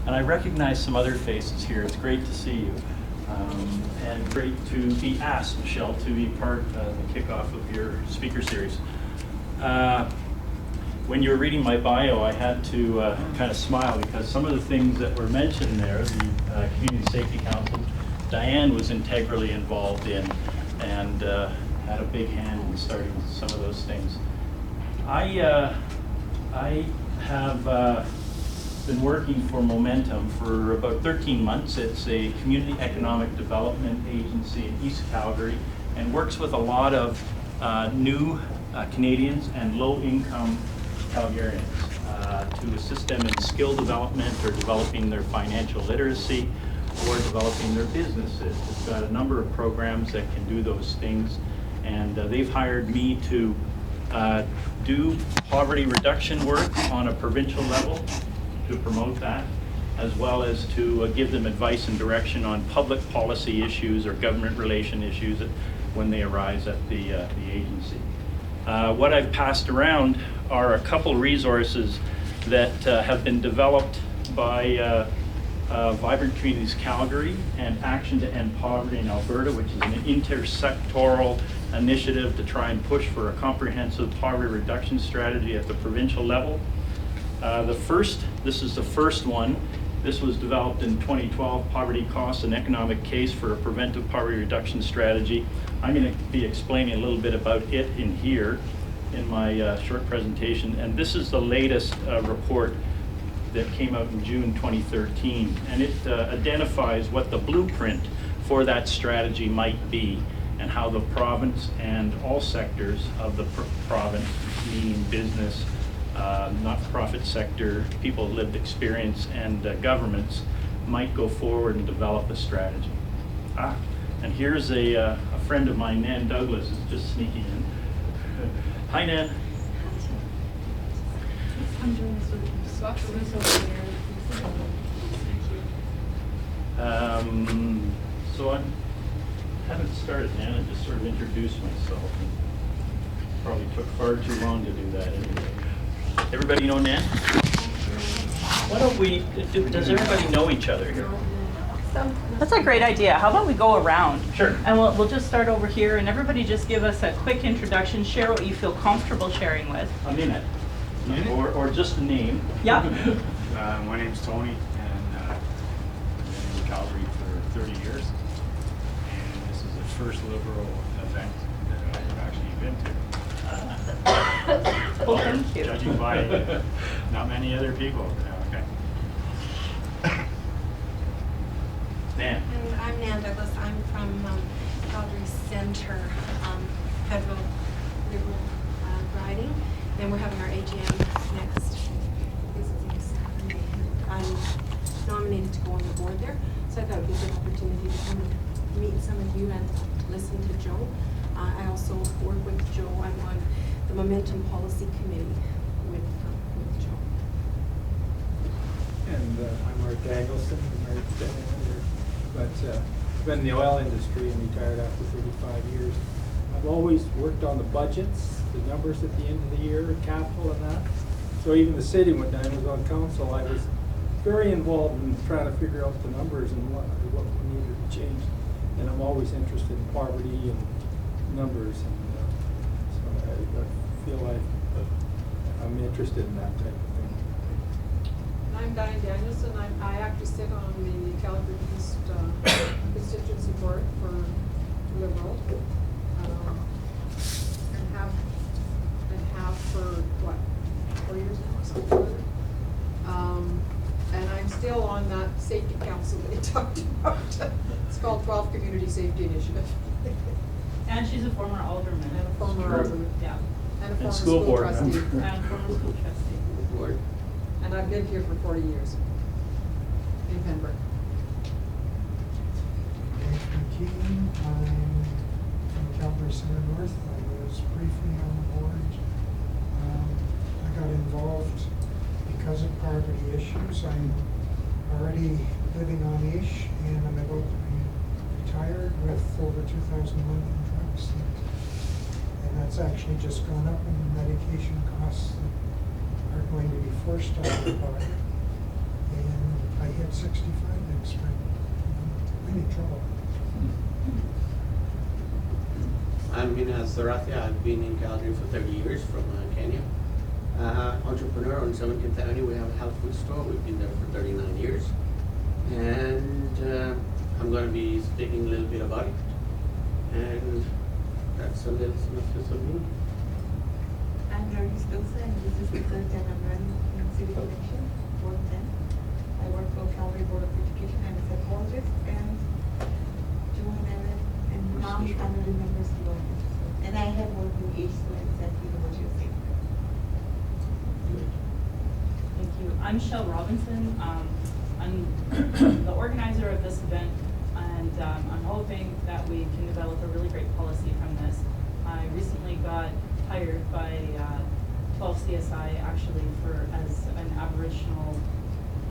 And I recognize some other faces here. It's great to see you. And great to be asked, Michelle, to be part of the kickoff of your speaker series. When you were reading my bio, I had to kind of smile because some of the things that were mentioned there, the Community Safety Council, Diane was integrally involved in and had a big hand in starting some of those things. I have been working for Momentum for about 13 months. It's a community economic development agency in East Calgary and works with a lot of new Canadians and low-income Calgarians to assist them in skill development or developing their financial literacy or developing their businesses. It's got a number of programs that can do those things, and they've hired me to do poverty reduction work on a provincial level to promote that, as well as to give them advice and direction on public policy issues or government relation issues when they arise at the agency. What I've passed around are a couple resources that have been developed by Vibrant Communities Calgary and Action to End Poverty in Alberta, which is an intersectoral initiative to try and push for a comprehensive poverty reduction strategy at the provincial level. This is the first one. This was developed in 2012, Poverty Costs and Economic Case for a Preventive Poverty Reduction Strategy. I'm going to be explaining a little bit about it in here in my short presentation. And this is the latest report that came out in June 2013. And it identifies what the blueprint for that strategy might be and how the province and all sectors of the province, meaning business, not-for-profit sector, people with lived experience, and governments might go forward and develop a strategy. And here's a friend of mine, Nan Douglas, is just sneaking in. Hi, Nan. I'm doing this with over there. So I haven't started, Nan. I just sort of introduced myself. Probably took far too long to do that anyway. Everybody know Nan? Why don't we, does everybody know each other here? That's a great idea. How about we go around? Sure. And we'll just start over here, and everybody just give us a quick introduction, share what you feel comfortable sharing with. A minute. Or just a name. Yeah. My name's Tony, and I've been in Calgary for 30 years. And this is the first Liberal event that I've actually been to. Oh, thank you. Judging by not many other people. Okay. Nan. I'm Nan Douglas. I'm from Calgary Centre, federal Liberal riding, and we're having our AGM next. This is Saturday. I'm nominated to go on the board there, so I thought it would be a good opportunity to come and meet some of you and listen to Joe. I also work with Joe. I'm on the Momentum Policy Committee with Joe. And I'm Mark Danielson, but I've been in the oil industry and retired after 35 years. I've always worked on the budgets, the numbers at the end of the year, capital and that. So even the city, when I was on council, I was very involved in trying to figure out the numbers and what we needed to change. And I'm always interested in poverty and numbers, and so I feel like I'm interested in that type of thing. I'm Diane Danielson. I actually sit on the Calgary East constituency board for Liberal, and have for what, 4 years now or something like that. And I'm still on that safety council that you talked about. It's called 12 Community Safety Initiative. And she's a former alderman. And a former alderman. Yeah. And a former school board trustee. member. And former school trustee. Board. And I've lived here for 40 years in Pembroke. I'm from Calgary Center North. I was briefly on the board. I got involved because of poverty issues. I'm already living on Ish, and I'm about to be retired with over 2,000 a month in drugs. And that's actually just gone up in the medication costs that are going to be forced on the body. And I turn 65 next spring. We need trouble. I'm Mina Sarathia. I've been in Calgary for 30 years from Kenya. Entrepreneur on 17th Avenue. We have a health food store. We've been there for 39 years. And I'm going to be speaking a little bit about it. And that's a little synopsis of me. I'm Laurie Spilza, and this is the third time I'm running in City Election, Ward 10. I work for Calgary Board of Education. I'm a psychologist, and Joan and Mom family members belong. And I have worked with age students at University of St. Thank you. I'm Shell Robinson. I'm the organizer of this event, and I'm hoping that we can develop a really great policy from this. I recently got hired by 12 CSI actually as an Aboriginal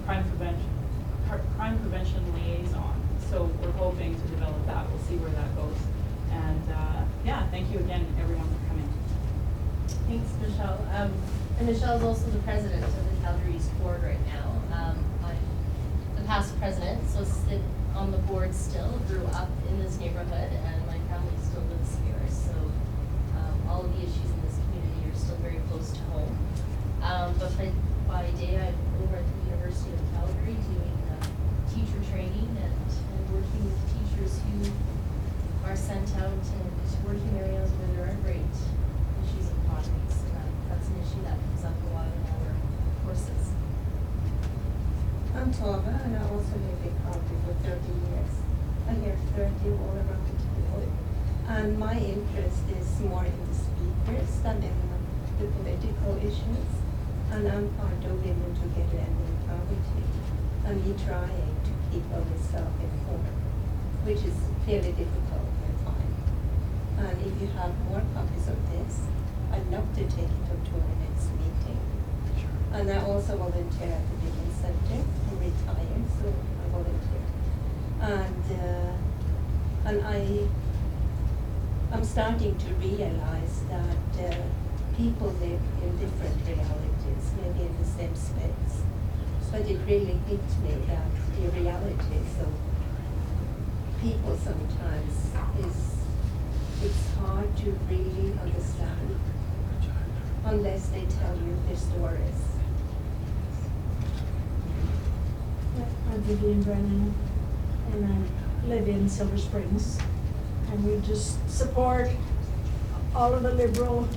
crime prevention liaison. So we're hoping to develop that. We'll see where that goes. And yeah, thank you again, everyone, for coming. Thanks, Michelle. And Michelle is also the president of the Calgary East Board right now. I'm the past president, so sit on the board still, grew up in this neighborhood, and my family still lives here. So all of the issues in this community are still very close to home. But by day, I'm over at the University of Calgary doing teacher training and working with teachers who are sent out and working areas where there are great issues of poverty. So that's an issue that comes up a lot in our courses. I'm Tova, and I also live in Calgary for 30 years. I hear 30 all around the world. And my interest is more in the speakers than in the political issues. And I'm part of Women Together and in Poverty. And we trying to keep ourselves informed, which is fairly difficult at times. And if you have more copies of this, I'd love to take it up to our next meeting. And I also volunteer at the Dickens Center. I'm retired, so I volunteer. And I'm starting to realize that people live in different realities, maybe in the same space. But it really hit me that the realities of people sometimes it's hard to really understand unless they tell you their stories. I'm Vivian Brennan, and I live in Silver Springs, and we just support all of the Liberal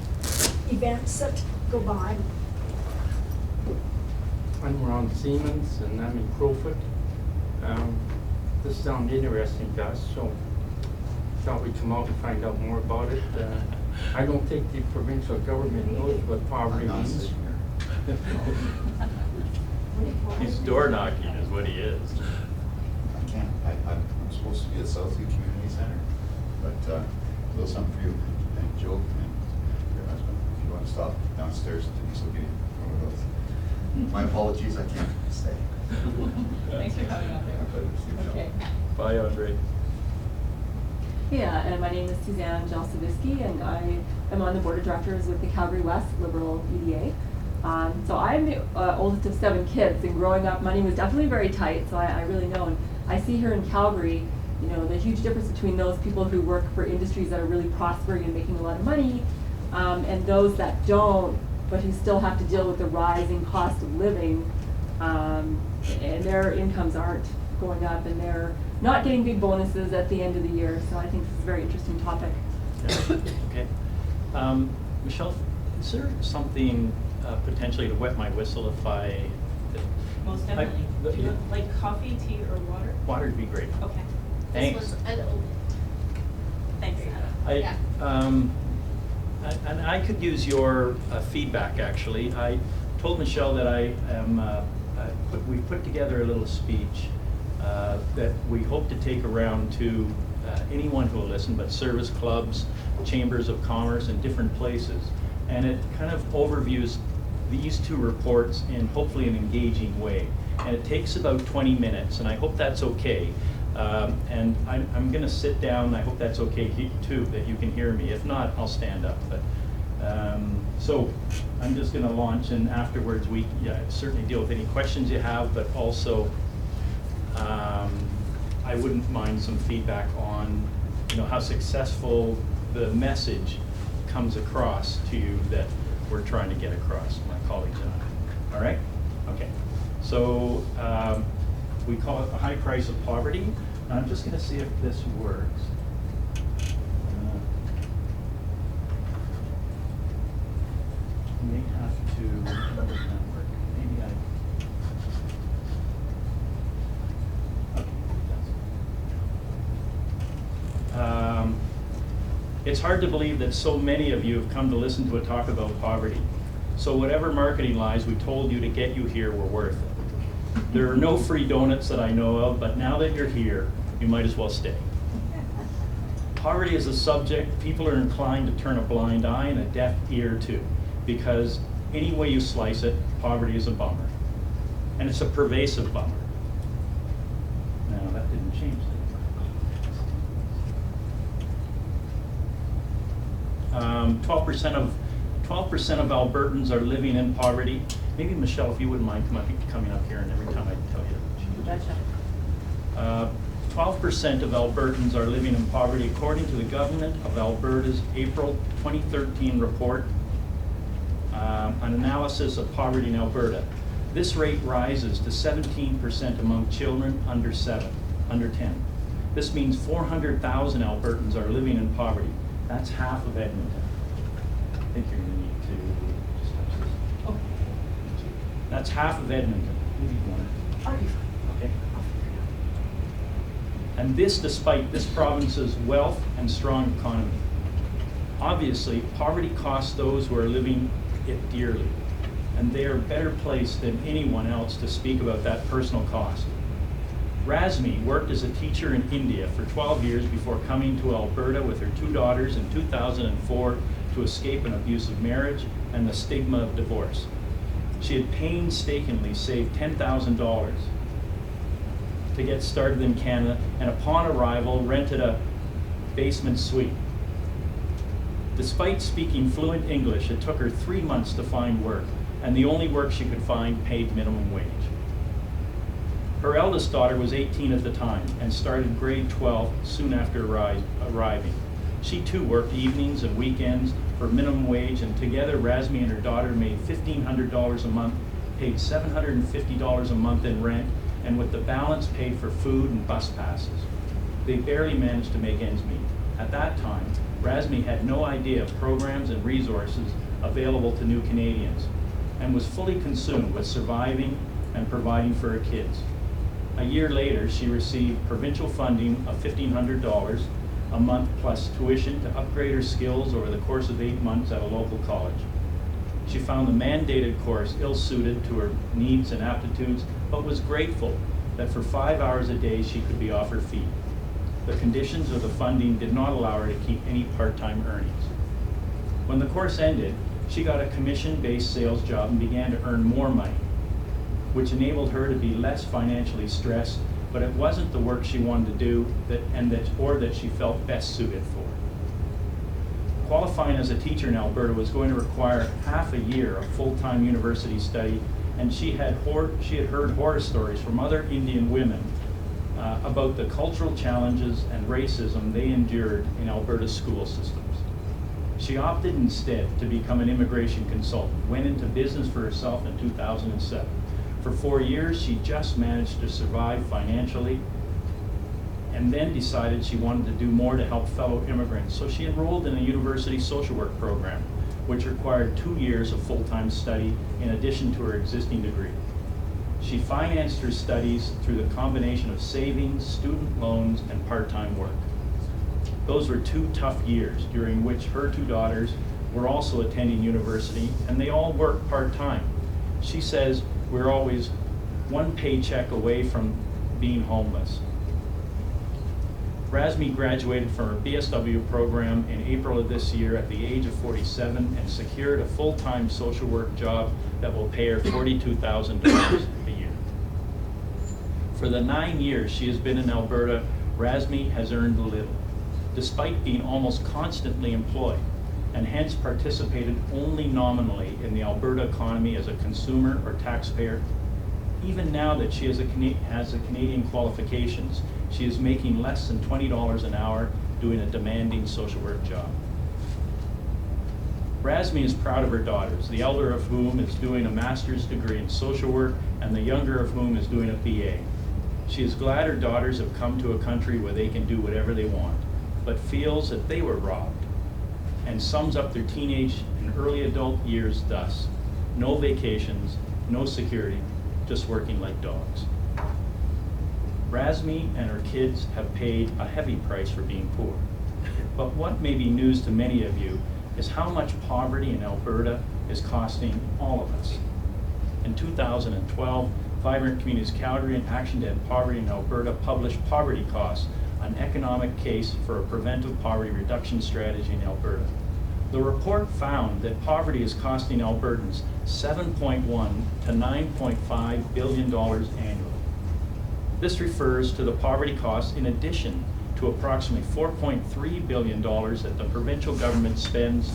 events that go by. I'm Ron Siemens, and I'm in Crowfoot. This sounds interesting to us, so thought we'd come out and find out more about it. I don't think the provincial government knows what poverty means. He's door knocking is what he is. I can't. I'm supposed to be at Southgate Community Center, but a little something for you. And Joe and your husband, if you want to stop downstairs, Denise will give you one of those. My apologies, I can't stay. Thanks for coming out there. Okay. Bye, Andre. Yeah, and my name is Suzanne Jalsavitsky, and I am on the board of directors with the Calgary West Liberal EDA. So I'm the oldest of 7 kids, and growing up, money was definitely very tight, so I really know. And I see here in Calgary, you know, the huge difference between those people who work for industries that are really prospering and making a lot of money, and those that don't, but who still have to deal with the rising cost of living, and their incomes aren't going up, and they're not getting big bonuses at the end of the year. So I think this is a very interesting topic. Okay. Michelle, is there something potentially to wet my whistle if I... Most definitely. Do you like coffee, tea, or water? Water would be great. Okay. Thanks. This one's unopened. Thanks. Yeah. And I could use your feedback, actually. I told Michelle that we put together a little speech that we hope to take around to anyone who will listen, but service clubs, chambers of commerce, and different places. And it kind of overviews these 2 reports in hopefully an engaging way. And it takes about 20 minutes, and I hope that's okay. And I'm going to sit down. I hope that's okay too, that you can hear me. If not, I'll stand up. But so I'm just going to launch, and afterwards we certainly deal with any questions you have, but also I wouldn't mind some feedback on, how successful the message comes across to you that we're trying to get across, my colleagues and I. All right? Okay. So we call it the high price of poverty. And I'm just going to see if this works. May have to. How does that work? Maybe I. Okay, it does. It's hard to believe that so many of you have come to listen to a talk about poverty. So whatever marketing lies we told you to get you here were worth it. There are no free donuts that I know of, but now that you're here, you might as well stay. Poverty is a subject people are inclined to turn a blind eye and a deaf ear to, because any way you slice it, poverty is a bummer. And it's a pervasive bummer. Now, that didn't change things. 12% of Albertans are living in poverty. Maybe Michelle, if you wouldn't mind coming up here, and every time I tell you. Gotcha. 12% of Albertans are living in poverty, according to the Government of Alberta's April 2013 report, an analysis of poverty in Alberta. This rate rises to 17% among children under 10. This means 400,000 Albertans are living in poverty. That's half of Edmonton. I think you're going to need to just touch this. Oh, that's half of Edmonton. Maybe you want to. I'll be fine. Okay. I'll figure it out. And this despite this province's wealth and strong economy. Obviously, poverty costs those who are living it dearly, and they are better placed than anyone else to speak about that personal cost. Razmi worked as a teacher in India for 12 years before coming to Alberta with her 2 daughters in 2004 to escape an abusive marriage and the stigma of divorce. She had painstakingly saved $10,000 to get started in Canada, and upon arrival rented a basement suite. Despite speaking fluent English, it took her 3 months to find work, and the only work she could find paid minimum wage. Her eldest daughter was 18 at the time and started grade 12 soon after arriving. She too worked evenings and weekends for minimum wage, and together Razmi and her daughter made $1,500 a month, paid $750 a month in rent, and with the balance paid for food and bus passes. They barely managed to make ends meet. At that time, Razmi had no idea of programs and resources available to new Canadians, and was fully consumed with surviving and providing for her kids. A year later, she received provincial funding of $1,500 a month plus tuition to upgrade her skills over the course of 8 months at a local college. She found the mandated course ill-suited to her needs and aptitudes, but was grateful that for 5 hours a day she could be off her feet. The conditions of the funding did not allow her to keep any part-time earnings. When the course ended, she got a commission-based sales job and began to earn more money, which enabled her to be less financially stressed, but it wasn't the work she wanted to do that she felt best suited for. Qualifying as a teacher in Alberta was going to require half a year of full-time university study, and she had heard horror stories from other Indian women about the cultural challenges and racism they endured in Alberta's school systems. She opted instead to become an immigration consultant, went into business for herself in 2007. For 4 years, she just managed to survive financially, and then decided she wanted to do more to help fellow immigrants. So she enrolled in a university social work program, which required 2 years of full-time study in addition to her existing degree. She financed her studies through the combination of savings, student loans, and part-time work. Those were 2 tough years during which her 2 daughters were also attending university, and they all worked part-time. She says, we're always 1 paycheck away from being homeless. Razmi graduated from her BSW program in April of this year at the age of 47 and secured a full-time social work job that will pay her $42,000 a year. For the 9 years she has been in Alberta, Razmi has earned little, despite being almost constantly employed, and hence participated only nominally in the Alberta economy as a consumer or taxpayer. Even now that she has the Canadian qualifications, she is making less than $20 an hour doing a demanding social work job. Razmi is proud of her daughters, the elder of whom is doing a master's degree in social work and the younger of whom is doing a BA. She is glad her daughters have come to a country where they can do whatever they want, but feels that they were robbed, and sums up their teenage and early adult years thus: no vacations, no security, just working like dogs. Razmi and her kids have paid a heavy price for being poor. But what may be news to many of you is how much poverty in Alberta is costing all of us. In 2012, Vibrant Communities Calgary and Action to End Poverty in Alberta published Poverty Costs, an economic case for a preventive poverty reduction strategy in Alberta. The report found that poverty is costing Albertans $7.1 to $9.5 billion annually. This refers to the poverty costs in addition to approximately $4.3 billion that the provincial government spends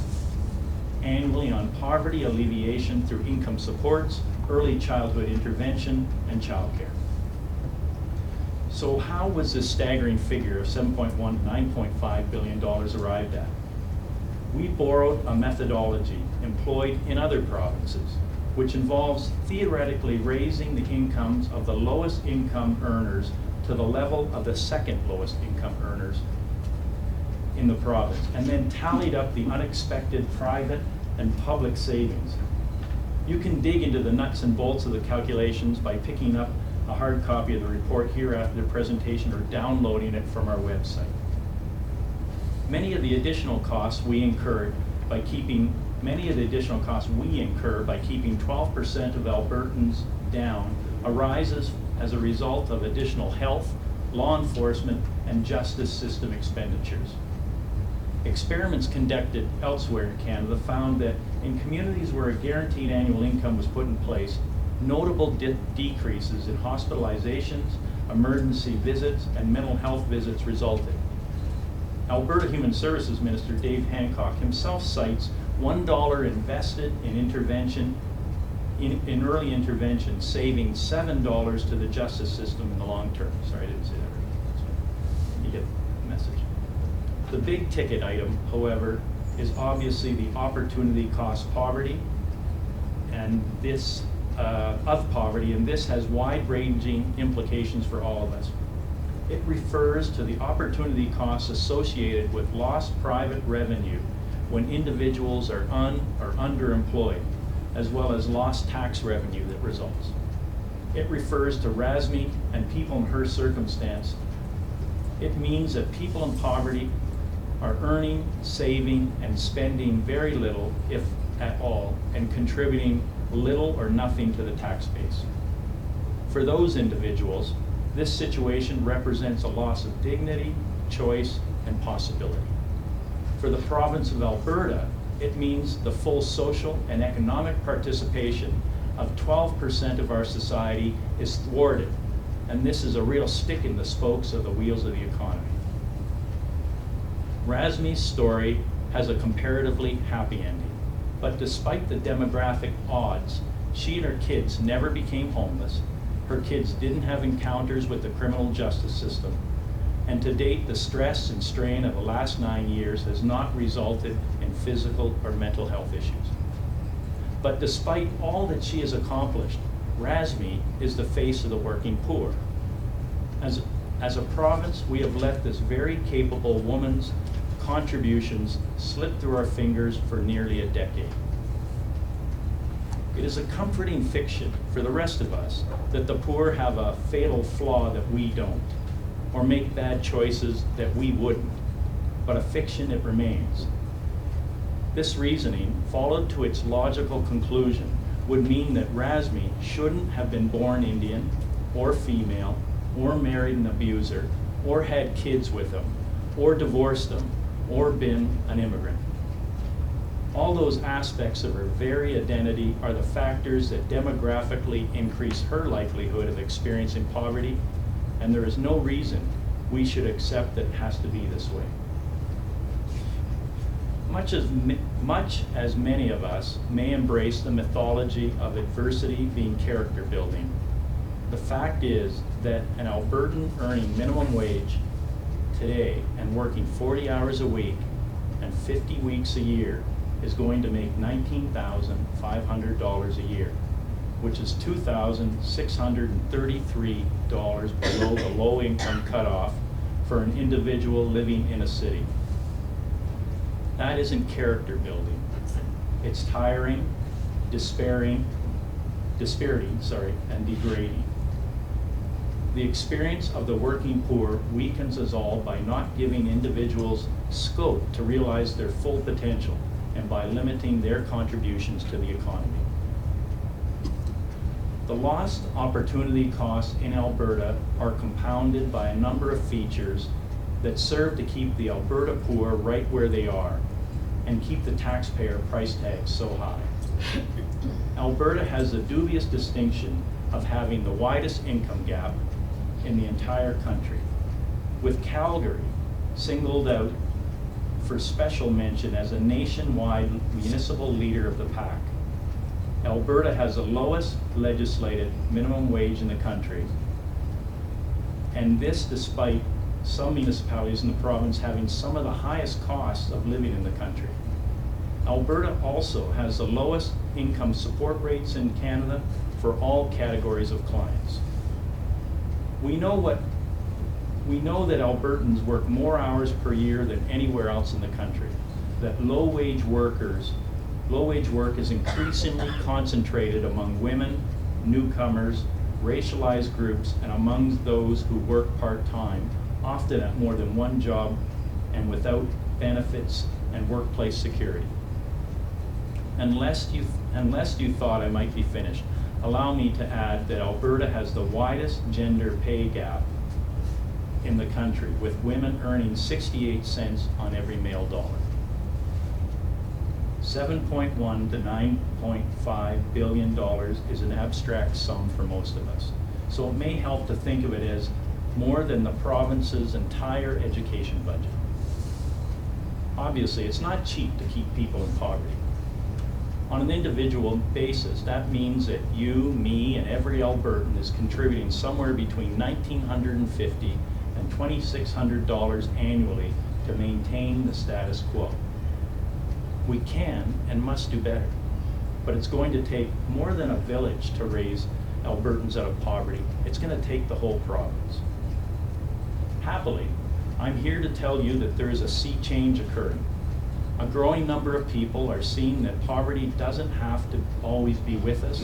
annually on poverty alleviation through income supports, early childhood intervention, and childcare. So how was this staggering figure of $7.1 to $9.5 billion arrived at? We borrowed a methodology employed in other provinces, which involves theoretically raising the incomes of the lowest income earners to the level of the second lowest income earners in the province, and then tallied up the unexpected private and public savings. You can dig into the nuts and bolts of the calculations by picking up a hard copy of the report here after the presentation or downloading it from our website. Many of the additional costs we incur by keeping 12% of Albertans down arises as a result of additional health, law enforcement, and justice system expenditures. Experiments conducted elsewhere in Canada found that in communities where a guaranteed annual income was put in place, notable decreases in hospitalizations, emergency visits, and mental health visits resulted. Alberta Human Services Minister Dave Hancock himself cites $1 invested in intervention, in early intervention, saving $7 to the justice system in the long term. Sorry, I didn't say that right. You get the message. The big ticket item, however, is obviously the opportunity cost poverty, and this poverty, and this has wide-ranging implications for all of us. It refers to the opportunity costs associated with lost private revenue when individuals are underemployed, as well as lost tax revenue that results. It refers to Razmi and people in her circumstance. It means that people in poverty are earning, saving, and spending very little, if at all, and contributing little or nothing to the tax base. For those individuals, this situation represents a loss of dignity, choice, and possibility. For the province of Alberta, it means the full social and economic participation of 12% of our society is thwarted, and this is a real stick in the spokes of the wheels of the economy. Razmi's story has a comparatively happy ending, but despite the demographic odds, she and her kids never became homeless. Her kids didn't have encounters with the criminal justice system, and to date, the stress and strain of the last 9 years has not resulted in physical or mental health issues. But despite all that she has accomplished, Razmi is the face of the working poor. As a province, we have let this very capable woman's contributions slip through our fingers for nearly a decade. It is a comforting fiction for the rest of us that the poor have a fatal flaw that we don't, or make bad choices that we wouldn't, but a fiction it remains. This reasoning, followed to its logical conclusion, would mean that Razmi shouldn't have been born Indian, or female, or married an abuser, or had kids with him, or divorced them, or been an immigrant. All those aspects of her very identity are the factors that demographically increase her likelihood of experiencing poverty, and there is no reason we should accept that it has to be this way. Much as many of us may embrace the mythology of adversity being character building, The fact is that an Albertan earning minimum wage today and working 40 hours a week and 50 weeks a year is going to make $19,500 a year, which is $2,633 below the low income cutoff for an individual living in a city. That isn't character building. It's tiring, dispiriting, and degrading. The experience of the working poor weakens us all by not giving individuals scope to realize their full potential and by limiting their contributions to the economy. The lost opportunity costs in Alberta are compounded by a number of features that serve to keep the Alberta poor right where they are and keep the taxpayer price tag so high. Alberta has the dubious distinction of having the widest income gap in the entire country, with Calgary singled out for special mention as a nationwide municipal leader of the pack. Alberta has the lowest legislated minimum wage in the country, and this despite some municipalities in the province having some of the highest costs of living in the country. Alberta also has the lowest income support rates in Canada for all categories of clients. We know that Albertans work more hours per year than anywhere else in the country, that low-wage work is increasingly concentrated among women, newcomers, racialized groups, and among those who work part-time, often at more than one job and without benefits and workplace security. Unless you thought I might be finished, allow me to add that Alberta has the widest gender pay gap in the country, with women earning 68 cents on every male dollar. 7.1 to 9.5 billion dollars is an abstract sum for most of us, so it may help to think of it as more than the province's entire education budget. Obviously, it's not cheap to keep people in poverty. On an individual basis, that means that you, me, and every Albertan is contributing somewhere between $1,950 and $2,600 annually to maintain the status quo. We can and must do better, but it's going to take more than a village to raise Albertans out of poverty. It's going to take the whole province. Happily, I'm here to tell you that there is a sea change occurring. A growing number of people are seeing that poverty doesn't have to always be with us,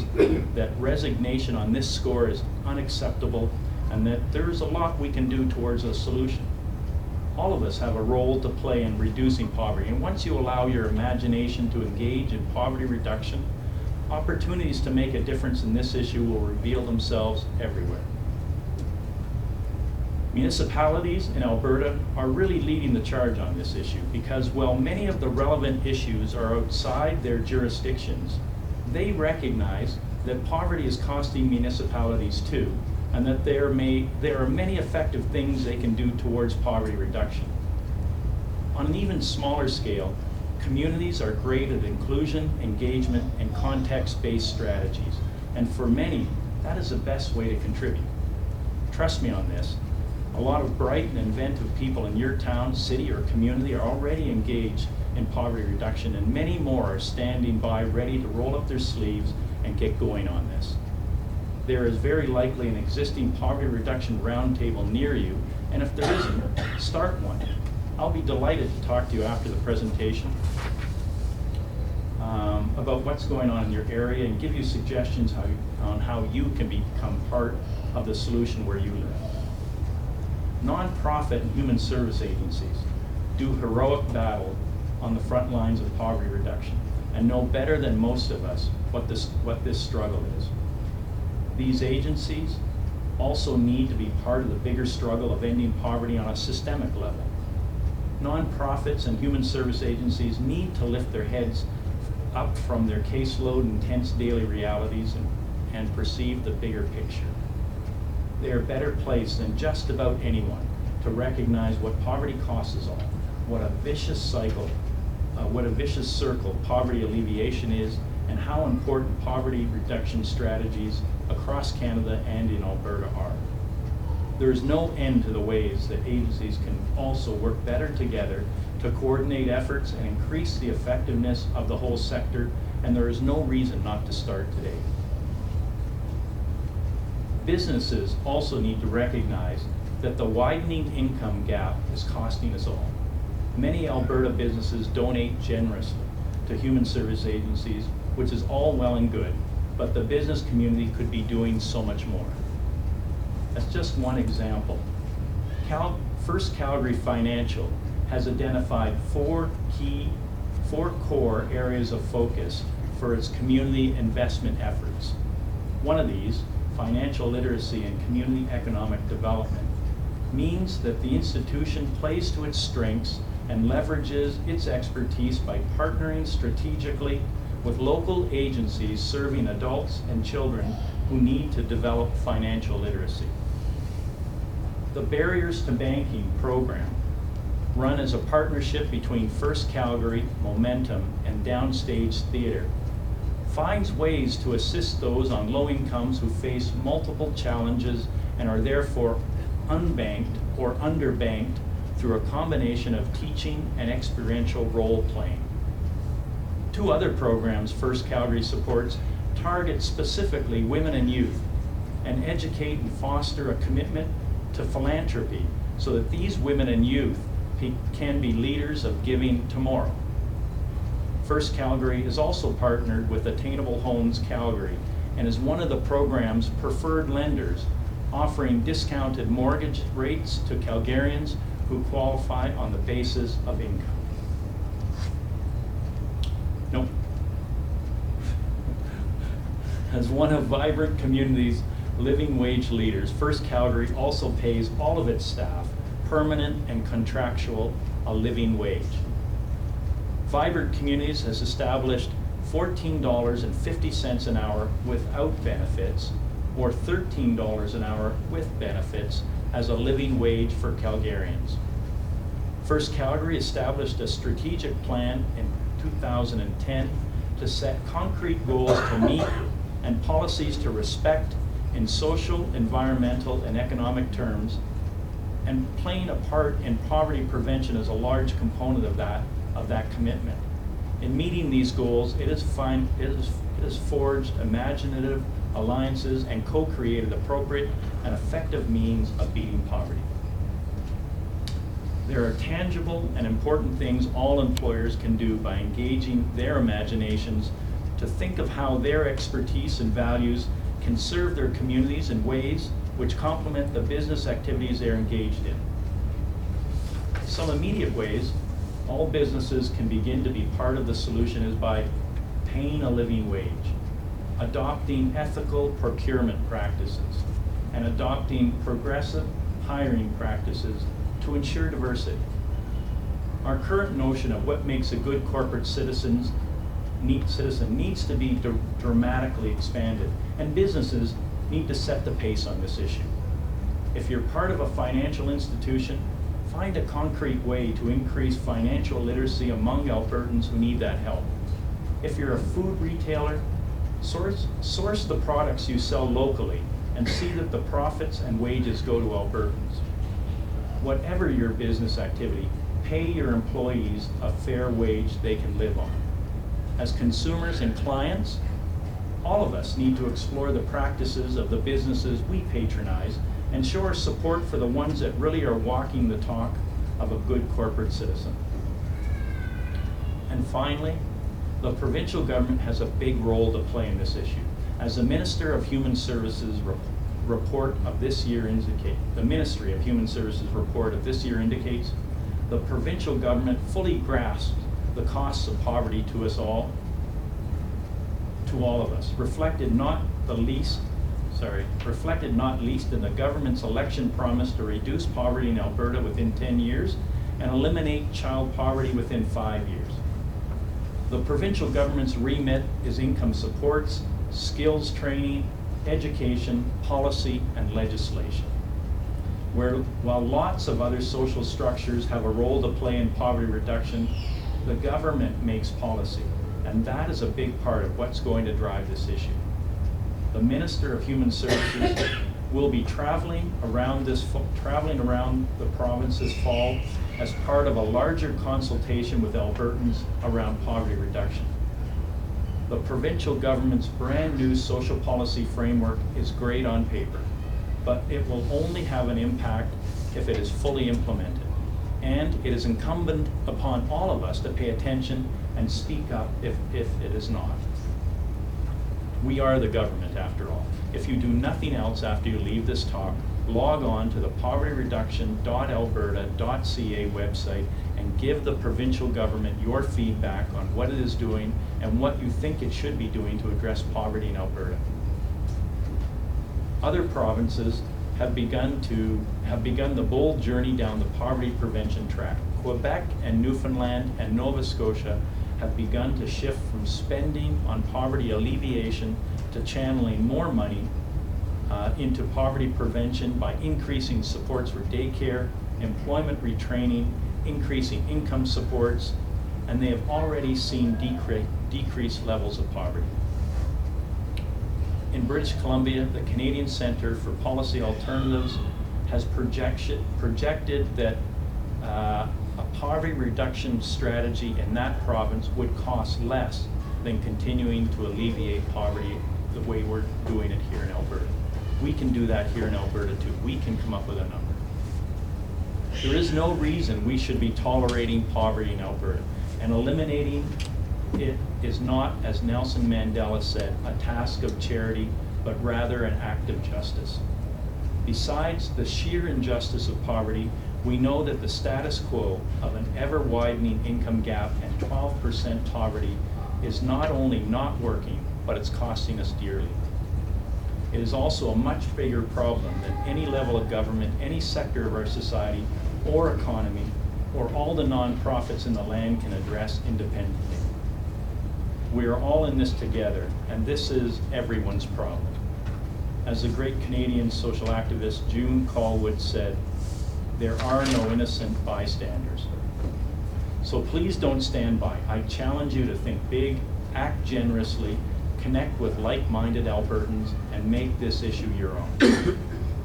that resignation on this score is unacceptable, and that there's a lot we can do towards a solution. All of us have a role to play in reducing poverty, and once you allow your imagination to engage in poverty reduction, opportunities to make a difference in this issue will reveal themselves everywhere. Municipalities in Alberta are really leading the charge on this issue because while many of the relevant issues are outside their jurisdictions, they recognize that poverty is costing municipalities too, and that there are many effective things they can do towards poverty reduction. On an even smaller scale, communities are great at inclusion, engagement, and context-based strategies, and for many, that is the best way to contribute. Trust me on this. A lot of bright and inventive people in your town, city, or community are already engaged in poverty reduction, and many more are standing by ready to roll up their sleeves and get going on this. There is very likely an existing poverty reduction roundtable near you, and if there isn't, start one. I'll be delighted to talk to you after the presentation about what's going on in your area and give you suggestions on how you can become part of the solution where you live. Nonprofit and human service agencies do heroic battle on the front lines of poverty reduction and know better than most of us what this struggle is. These agencies also need to be part of the bigger struggle of ending poverty on a systemic level. Nonprofits and human service agencies need to lift their heads up from their caseload intense daily realities and perceive the bigger picture. They are better placed than just about anyone to recognize what poverty costs us all, what a vicious circle poverty alleviation is, and how important poverty reduction strategies across Canada and in Alberta are. There is no end to the ways that agencies can also work better together to coordinate efforts and increase the effectiveness of the whole sector, and there is no reason not to start today. Businesses also need to recognize that the widening income gap is costing us all. Many Alberta businesses donate generously to human service agencies, which is all well and good, but the business community could be doing so much more. That's just one example. First Calgary Financial has identified four core areas of focus for its community investment efforts. One of these, financial literacy and community economic development, means that the institution plays to its strengths and leverages its expertise by partnering strategically with local agencies serving adults and children who need to develop financial literacy. The Barriers to Banking program, run as a partnership between First Calgary, Momentum, and Downstage Theatre, finds ways to assist those on low incomes who face multiple challenges and are therefore unbanked or underbanked through a combination of teaching and experiential role playing. Two other programs First Calgary supports target specifically women and youth and educate and foster a commitment to philanthropy so that these women and youth can be leaders of giving tomorrow. First Calgary is also partnered with Attainable Homes Calgary and is one of the program's preferred lenders, offering discounted mortgage rates to Calgarians who qualify on the basis of income. Nope. As one of Vibrant Community's living wage leaders, First Calgary also pays all of its staff, permanent and contractual, a living wage. Vibrant Communities has established $14.50 an hour without benefits, or $13 an hour with benefits as a living wage for Calgarians. First Calgary established a strategic plan in 2010 to set concrete goals to meet and policies to respect in social, environmental, and economic terms, and playing a part in poverty prevention is a large component of that commitment. In meeting these goals, it has forged imaginative alliances and co-created appropriate and effective means of beating poverty. There are tangible and important things all employers can do by engaging their imaginations to think of how their expertise and values can serve their communities in ways which complement the business activities they're engaged in. Some immediate ways all businesses can begin to be part of the solution is by paying a living wage, adopting ethical procurement practices, and adopting progressive hiring practices to ensure diversity. Our current notion of what makes a good corporate citizen needs to be dramatically expanded, and businesses need to set the pace on this issue. If you're part of a financial institution, find a concrete way to increase financial literacy among Albertans who need that help. If you're a food retailer, source the products you sell locally and see that the profits and wages go to Albertans. Whatever your business activity, pay your employees a fair wage they can live on. As consumers and clients, all of us need to explore the practices of the businesses we patronize and show our support for the ones that really are walking the talk of a good corporate citizen. And finally, the provincial government has a big role to play in this issue. As the Minister of Human Services report of this year indicates, the Ministry of Human Services report of this year indicates, the provincial government fully grasps the costs of poverty to us all, to all of us, reflected not least in the government's election promise to reduce poverty in Alberta within 10 years and eliminate child poverty within 5 years. The provincial government's remit is income supports, skills training, education, policy, and legislation. While lots of other social structures have a role to play in poverty reduction, the government makes policy, and that is a big part of what's going to drive this issue. The Minister of Human Services will be traveling around the province this fall as part of a larger consultation with Albertans around poverty reduction. The provincial government's brand new social policy framework is great on paper, but it will only have an impact if it is fully implemented. And it is incumbent upon all of us to pay attention and speak up if it is not. We are the government, after all. If you do nothing else after you leave this talk, log on to the povertyreduction.alberta.ca website and give the provincial government your feedback on what it is doing and what you think it should be doing to address poverty in Alberta. Other provinces have begun the bold journey down the poverty prevention track. Quebec and Newfoundland and Nova Scotia have begun to shift from spending on poverty alleviation to channeling more money into poverty prevention by increasing supports for daycare, employment retraining, increasing income supports, and they have already seen decreased levels of poverty. In British Columbia, the Canadian Centre for Policy Alternatives has projected that a poverty reduction strategy in that province would cost less than continuing to alleviate poverty the way we're doing it here in Alberta. We can do that here in Alberta too. We can come up with a number. There is no reason we should be tolerating poverty in Alberta, and eliminating it is not, as Nelson Mandela said, a task of charity, but rather an act of justice. Besides the sheer injustice of poverty, we know that the status quo of an ever-widening income gap and 12% poverty is not only not working, but it's costing us dearly. It is also a much bigger problem than any level of government, any sector of our society or economy, or all the nonprofits in the land can address independently. We are all in this together, and this is everyone's problem. As the great Canadian social activist June Callwood said, there are no innocent bystanders. So please don't stand by. I challenge you to think big, act generously, connect with like-minded Albertans, and make this issue your own.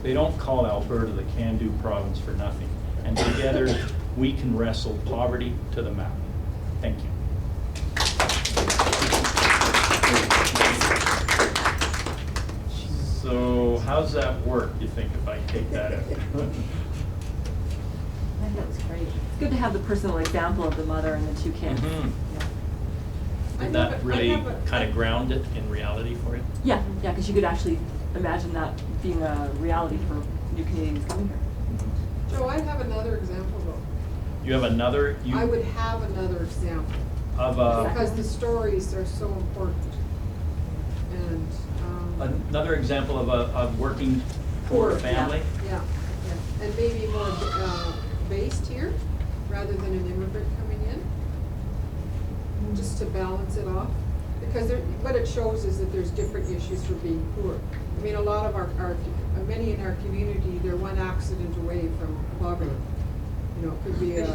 They don't call Alberta the can-do province for nothing, and together we can wrestle poverty to the map. Thank you. So how's that work, you think, if I take that out? I think that was great. It's good to have the personal example of the mother and the two kids. Mhm. Yeah. Did that really kind of ground it in reality for you? Yeah, because you could actually imagine that being a reality for new Canadians coming here. Joe, I have another example though. You have another, I would have another example, of because the stories are so important. And, another example of a working poor family? Yeah, and maybe more based here, rather than an immigrant coming in, just to balance it off. Because what it shows is that there's different issues for being poor. I mean, a lot of many in our community, they're one accident away from poverty. You know, it could be a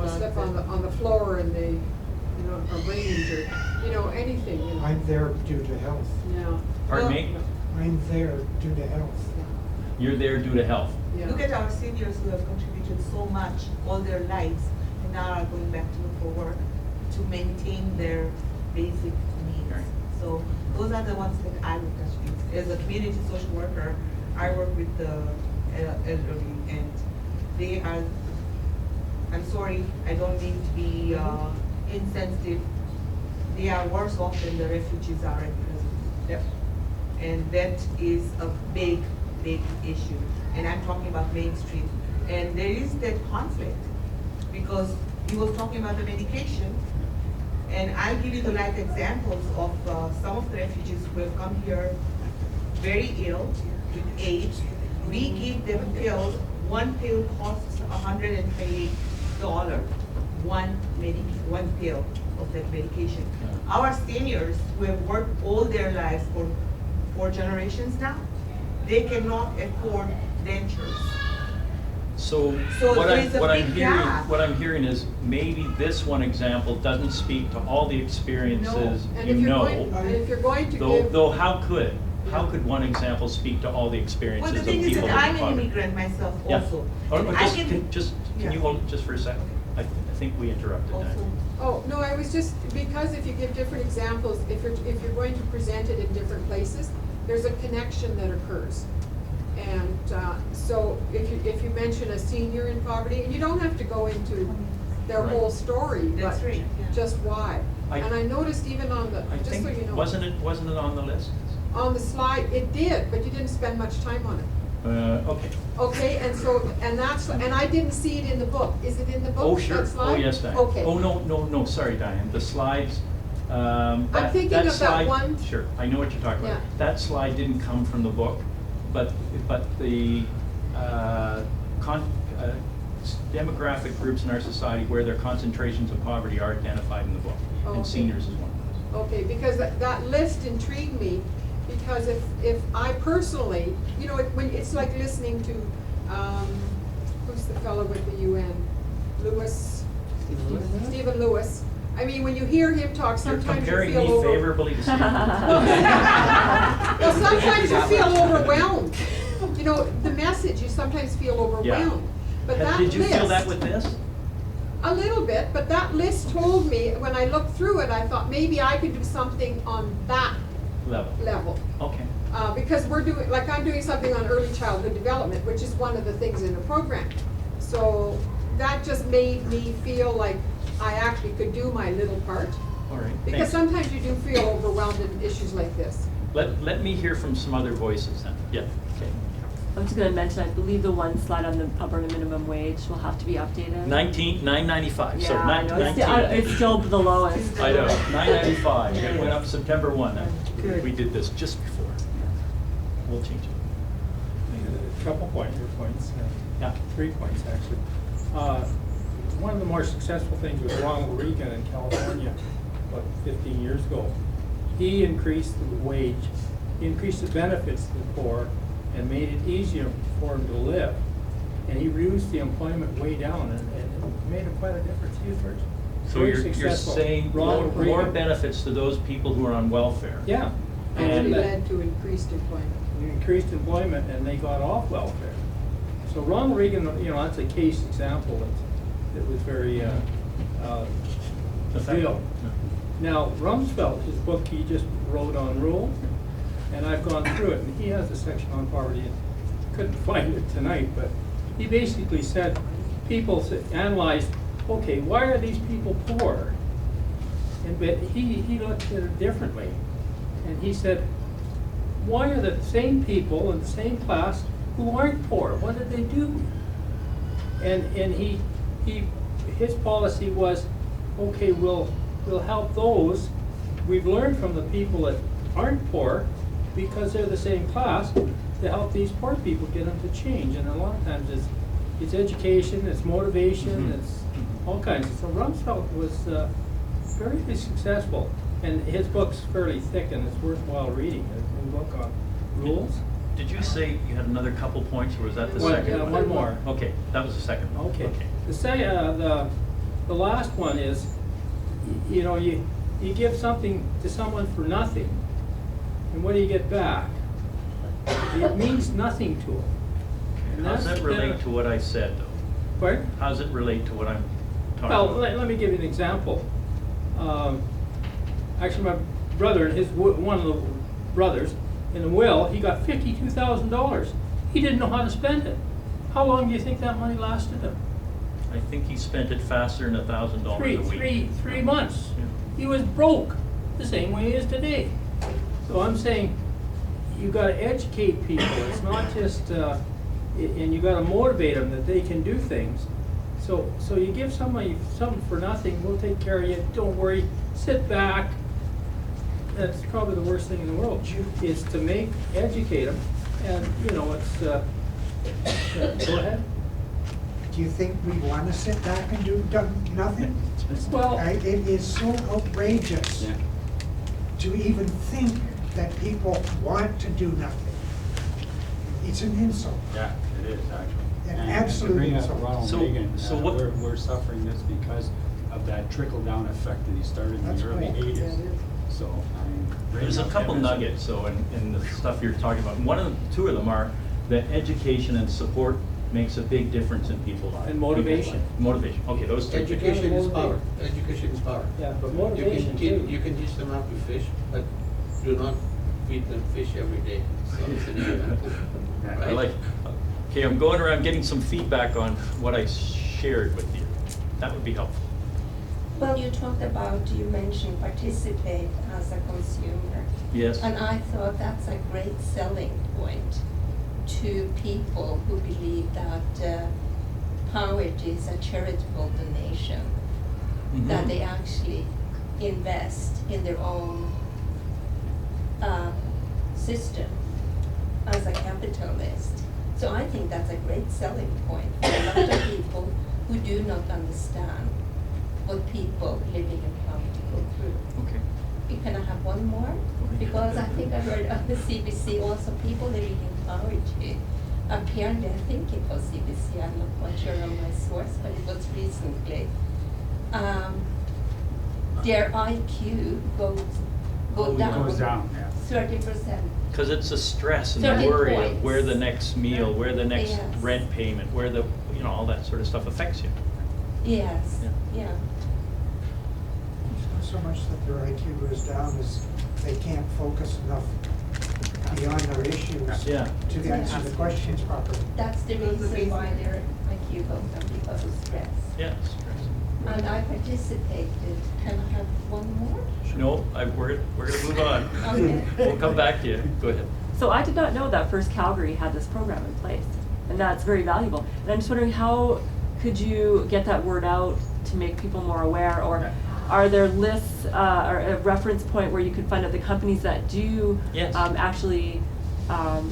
step on the floor and they, a range, or anything. I'm there due to health. Yeah. Pardon me? I'm there due to health. You're there due to health. Yeah. Look at our seniors who have contributed so much all their lives and now are going back to look for work to maintain their basic needs. Right. So those are the ones that I would contribute. As a community social worker, I work with the elderly, and they are, I'm sorry, I don't mean to be insensitive, they are worse off than the refugees are at present. Yep. And that is a big, big issue. And I'm talking about Main Street. And there is that conflict, because he was talking about the medication. And I'll give you the light examples of some of the refugees who have come here very ill, with AIDS. We give them pills. One pill costs $128. One pill of that medication. Our seniors who have worked all their lives for 4 generations now, they cannot afford dentures. So So what there's a big gap. what I'm hearing is maybe this one example doesn't speak to all the experiences And you if you're know. going, and if you're going to give. Though how could one example speak to all the experiences Well, of the thing is people that in I'm an poverty? immigrant myself Yeah. also. Oh, And no, I can you hold it just for a second? I think we interrupted that. Also, Oh, no, I was just, because if you give different examples, if you're going to present it in different places, there's a connection that occurs. And so if you mention a senior in poverty, and you don't have to go into their Right. whole story, but That's right, yeah. just why. And I noticed even on the, I just so you think, know. wasn't it on the list? On the slide, it did, but you didn't spend much time on it. Okay. Okay, and so, and I didn't see it in the book. Is it in the book, Oh, that sure. slide? Oh, yes, Diane. Okay. Oh, no, sorry, Diane. The slides, I'm thinking of that slide- one. Sure, I know what you're talking about. Yeah. That slide didn't come from the book, but the demographic groups in our society where their concentrations of poverty are identified in the book. Okay. And seniors is one of those. Okay, because that list intrigued me, because if I personally, you know, when it's like listening to, who's the fellow with the UN? Lewis? Stephen Lewis. I mean, when you hear him talk, You're sometimes you comparing feel me favorably to Stephen. Well, sometimes you feel overwhelmed. You know, the message, you sometimes feel overwhelmed. But that Did you feel that list- with this? A little bit, but that list told me, when I looked through it, I thought maybe I could do something on that level. Okay. Because we're doing, like I'm doing something on early childhood development, which is one of the things in the program. So that just made me feel like I actually could do my little part. All right. Because Thanks. sometimes you do feel overwhelmed in issues like this. Let me hear from some other voices then. Yeah, okay. I'm just gonna mention, I believe the one slide on the Alberta minimum wage will have to be updated. $9.95, so Yeah, I know, 19. it's still the lowest. I know, $9.95, it went up September 1. Good. We did this just before. We'll change it. A couple points. Yeah. 3 points, actually. One of the more successful things was Ronald Reagan in California, about 15 years ago. He increased the wage, he increased the benefits to the poor, and made it easier for them to live. And he reduced the employment way down, and it made quite a difference. He was So very you're successful. saying Ronald more Reagan. benefits to those people who are on welfare? Yeah. Actually And led to increased employment. increased employment, and they got off welfare. So Ronald Reagan, you know, that's a case example that was very real. Now, Rumsfeld, his book he just wrote on rural, and I've gone through it, and he has a section on poverty, and couldn't find it tonight, but he basically said, people analyzed, okay, why are these people poor? And but he looked at it differently, and he said, why are the same people in the same class who aren't poor? What did they do? And his policy was, okay, we'll help those. We've learned from the people that aren't poor, because they're the same class, to help these poor people get them to change. And a lot of times it's education, it's motivation, it's all kinds. So Rumsfeld was very successful, and his book's fairly thick, and it's worthwhile reading. It's a book on rules. Did you say you had another couple points, or was that the second one? One more. Okay, that was the second one. Okay. The last one is, you know, you give something to someone for nothing, and what do you get back? It means nothing to them. And How does that's that relate been- to what I said, though? Pardon? How does it relate to what I'm talking Well, about? let me give you an example. Actually, my brother and one of the brothers in the will, he got $52,000. He didn't know how to spend it. How long do you think that money lasted him? I think he spent it faster than $1,000 a week. Three months. Yeah. He was broke, the same way he is today. So I'm saying, you gotta educate people. It's not just, and you gotta motivate them that they can do things. So you give somebody something for nothing, we'll take care of you, don't worry, sit back. That's probably the worst thing in the world, is to educate them, and, you know, it's, go ahead. Do you think we want to sit back and do nothing? Well, It is so outrageous to even think that people want to do nothing. It's an insult. Yeah, it is actually. An And absolute to bring up insult. Ronald So- Reagan, so what- we're suffering this because of that trickle-down effect that he started in That's the early right. '80s. Yeah, it is. So, I mean. There's a bringing up couple him as- nuggets, so in the stuff you're talking about. Two of them are that education and support makes a big difference in people's lives. And motivation. Motivation, okay, those two. Education is power. Education is power. Yeah, but You motivation can teach, too. you can teach them how to fish, but do not feed them fish every day. So it's an example, I right? like, okay, I'm going around getting some feedback on what I shared with you. That would be helpful. Well, you talked about, you mentioned participate as a consumer. Yes. And I thought that's a great selling point to people who believe that poverty is a charitable donation, that Mhm. they actually invest in their own system as a capitalist. So I think that's a great selling point for a lot of people who do not understand what people living in poverty go through. Okay. Can I have one more? Because I think I heard on the CBC also people living in poverty. Apparently, I think it was CBC, I'm not quite sure on my source, but it was recently. Their IQ goes down. Goes down, yeah. 30%. Because it's the stress and the 30 worry of points. where the next meal, where the next Yes. rent payment, where the, all that sort of stuff affects you. Yes, Yeah. yeah. It's not so much that their IQ goes down as they can't focus enough beyond their issues Yeah. to answer the questions properly. That's the reason why their IQ goes down, because of stress. Yeah, stress. And I participated. Can I have one more? No, we're gonna move on. Okay. We'll come back to you. Go ahead. So I did not know that First Calgary had this program in place, and that's very valuable. And I'm just wondering, how could you get that word out to make people more aware, or are there lists or a reference point where you could find out the companies that do Yes. actually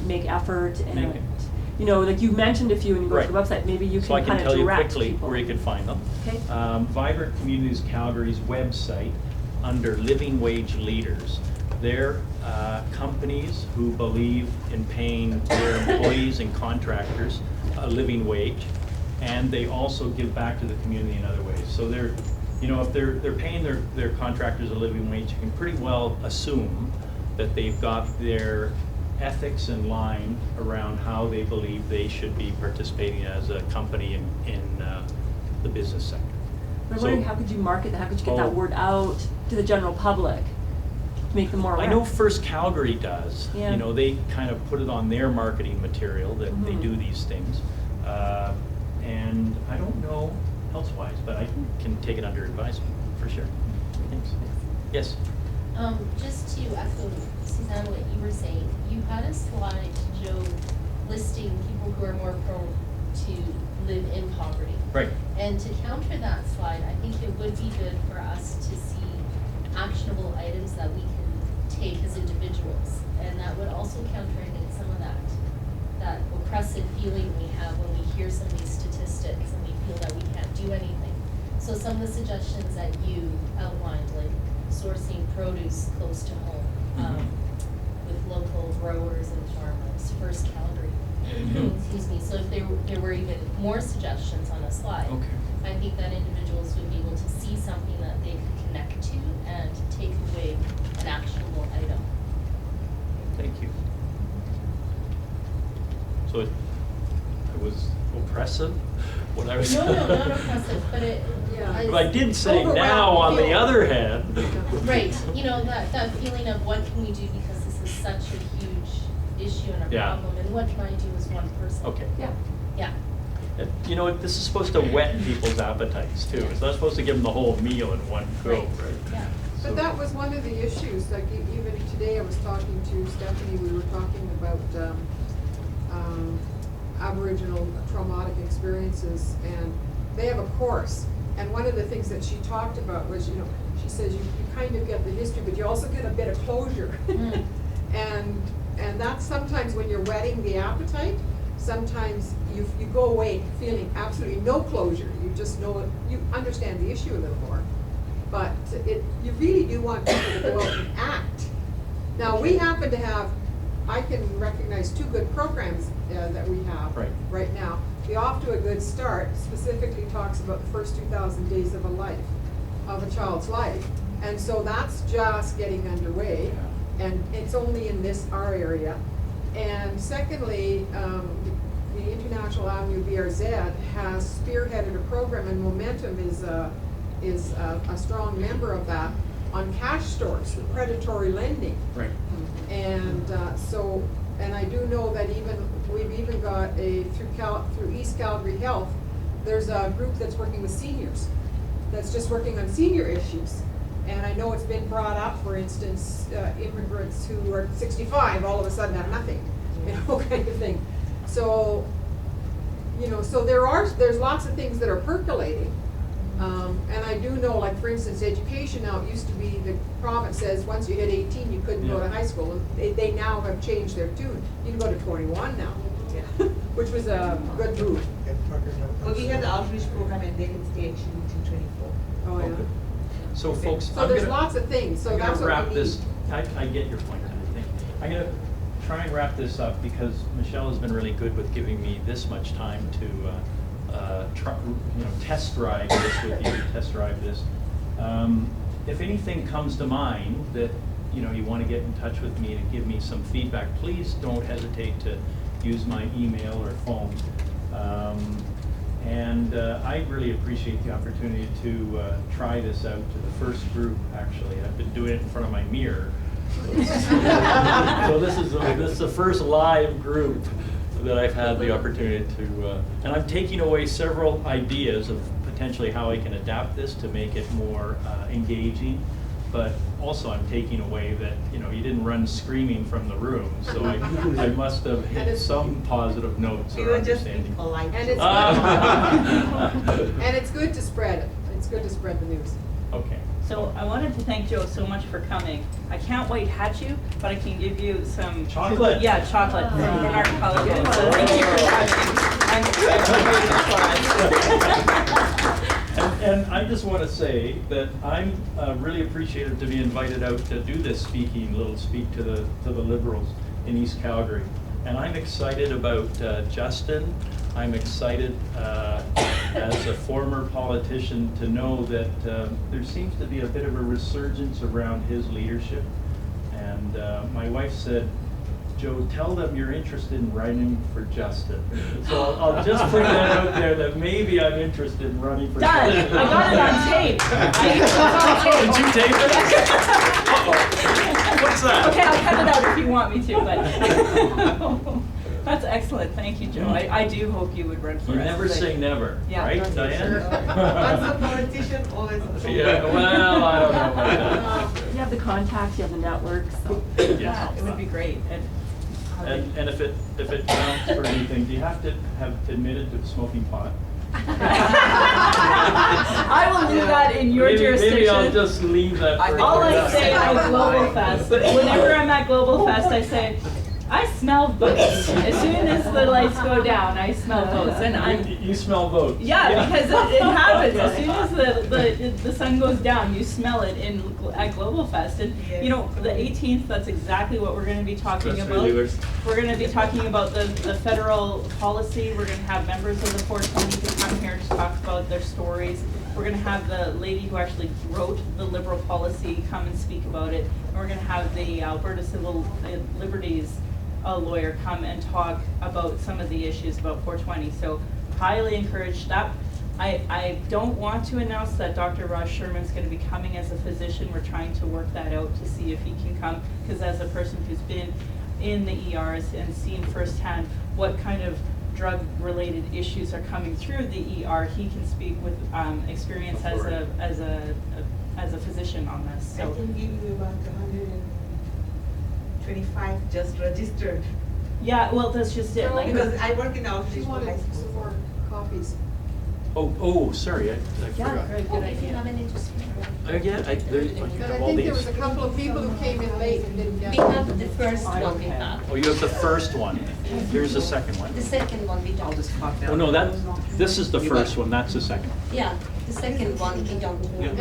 make effort and, Make it. like you mentioned a few when you go to the Right. website, maybe you So I can can kind tell of you direct quickly people. where you can find them. Okay. Vibrant Communities Calgary's website, under Living Wage Leaders, they're companies who believe in paying their employees and contractors a living wage, and they also give back to the community in other ways. So they're, if they're paying their contractors a living wage, you can pretty well assume that they've got their ethics in line around how they believe they should be participating as a company in the business sector. But I'm So- wondering, how could you market that? How could you get Oh. that word out to the general public? Make them more aware? I know First Calgary does. Yeah. They kind of put it on their marketing material that they Mhm. do these things. And I don't know elsewise, but I can take it under advisement, for sure. Thanks. Yes? Just to echo, Suzanne, what you were saying, you had a slide, Joe, listing people who are more prone to live in poverty. Right. And to counter that slide, I think it would be good for us to see actionable items that we can take as individuals. And that would also counter, I think, some of that oppressive feeling we have when we hear some of these statistics and we feel that we can't do anything. So some of the suggestions that you outlined, like sourcing produce close to home, with local growers and farmers, First Calgary. Excuse me, so if there were even more suggestions on a slide, Okay. I think that individuals would be able to see something that they could connect to and take away an actionable item. Thank you. So it was oppressive, what I was. No, not oppressive, but it. Yeah. But I did say now, on the other hand. Right, that feeling of what can we do because this is such a huge issue and a Yeah. problem, and what can I do as one person? Okay. Yeah, yeah. This is supposed to whet people's appetites too. It's not supposed to give them the whole meal in one go, Right. right? Yeah. But that was one of the issues, like even today I was talking to Stephanie, we were talking about Aboriginal traumatic experiences, and they have a course. And one of the things that she talked about was, she says you kind of get the history, but you also get a bit of closure. Mm. And that's sometimes when you're whetting the appetite, sometimes you go away feeling absolutely no closure. You just know it, you understand the issue a little more. But you really do want people to go out and act. Now, we happen to have I can recognize two good programs that we have right now. The Off to a Good Start specifically talks about the first 2,000 days of a child's life. And so that's just getting underway, and it's only in our area. And secondly, the International Avenue BRZ has spearheaded a program, and Momentum is a strong member of that, on cash stores, predatory lending. Right. And and I do know that we've even got through East Calgary Health, there's a group that's working with seniors, that's just working on senior issues. And I know it's been brought up, for instance, immigrants who are 65 all of a sudden have nothing, kind of thing. So, so there's lots of things that are percolating. And I do know, like, for instance, education now, it used to be the province says once you hit 18 you couldn't go to high school, and they now have changed their tune. You can go to 21 now, which was a good move. But we have the outreach program, and they can stay actually until 24. Oh, yeah. So folks, So there's lots of things, so that's what we need. I get your point, I think. I'm gonna try and wrap this up because Michelle has been really good with giving me this much time to test drive this with you, test drive this. If anything comes to mind that you want to get in touch with me to give me some feedback, please don't hesitate to use my email or phone. And I really appreciate the opportunity to try this out to the first group, actually. I've been doing it in front of my mirror. So this is the first live group that I've had the opportunity to, and I'm taking away several ideas of potentially how I can adapt this to make it more engaging. But also I'm taking away that, you didn't run screaming from the room, so I must have hit some positive notes or understanding. And it's good to spread it. It's good to spread the news. Okay. So I wanted to thank Joe so much for coming. I can't wait at you, but I can give you some chocolate. Yeah, chocolate from Bernard College. So thank you for coming. And I just want to say that I'm really appreciative to be invited out to do this little speak to the Liberals in East Calgary. And I'm excited about Justin. I'm excited as a former politician to know that there seems to be a bit of a resurgence around his leadership. And my wife said, Joe, tell them you're interested in running for Justin. So I'll just put that out there that maybe I'm interested in running for Justin. Done. I got it on tape. Did you tape it? Uh-oh. What's that? Okay, I'll cut it out if you want me to, but that's excellent. Thank you, Joe. I do hope you would run for You us. never say never, right, Diane? Once a politician, always a Yeah, well, I don't know about that. You have the contacts, you have the networks, so. Yeah, it would be great. And if it counts for anything, do you have to have admitted to smoking pot? I will leave that in your jurisdiction. Maybe I'll just leave that for all I say at Global Fest, whenever I'm at Global Fest, I say, I smell votes. As soon as the lights go down, I smell votes. And you smell votes. Yeah, because it happens. As soon as the sun goes down, you smell it at Global Fest. And the 18th, that's exactly what we're going to be talking about. We're going to be talking about the federal policy. We're going to have members of the 420 to come here to talk about their stories. We're going to have the lady who actually wrote the Liberal policy come and speak about it. And we're going to have the Alberta Civil Liberties lawyer come and talk about some of the issues about 420. So highly encouraged that. I don't want to announce that Dr. Raj Sherman's going to be coming as a physician. We're trying to work that out to see if he can come, because as a person who's been in the ERs and seen firsthand what kind of drug-related issues are coming through the ER, he can speak with experience as a physician on this. So I can give you about 125 just registered. Yeah, well, that's just it. Like, because I work in outreach for high school. Some more copies. Oh, sorry, I forgot. yeah, great, good If you idea. have an interest. I And I think there was a couple of people who came in late and didn't get We it. have the first one we have. Oh, you have the first one. Here's the second one. The second one we don't. Oh, no, this is the first one, that's the second. Yeah, the second one we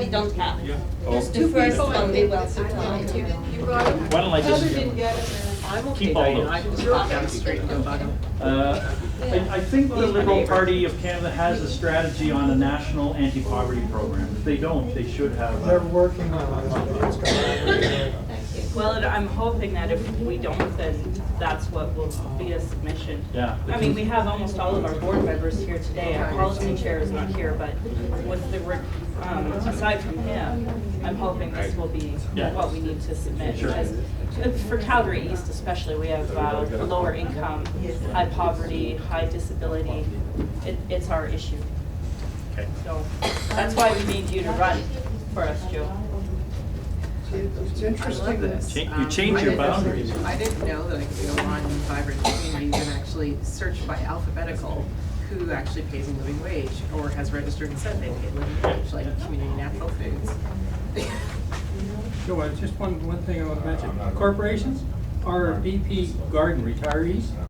don't have. Yeah. Just the first one we will supply. You got it? Why don't I just, Heather didn't get it. I'm okay keep all going, those. I can just walk down the street and go bug them. I think the Liberal Party of Canada has a strategy on a national anti-poverty program. If they don't, they should have. They're working on it, but it's gonna Well, I'm hoping that if we don't, then that's what will be a submission. Yeah. I mean, we have almost all of our board members here today. Our policy chair is not here, but with the, aside from him, I'm hoping this will be Yeah. what we need to submit. Sure. Because for Calgary East especially, we have lower income, high poverty, high disability. It's our issue. Okay. So that's why we need you to run for us, Joe. It's I interesting. love this. You change your boundaries. I didn't know that I could go on Vibrant Communities and actually search by alphabetical who actually pays a living wage or has registered and said they pay a living wage, like Community Natural Foods. Joe, just one thing I want to mention. Corporations are BP Garden retirees.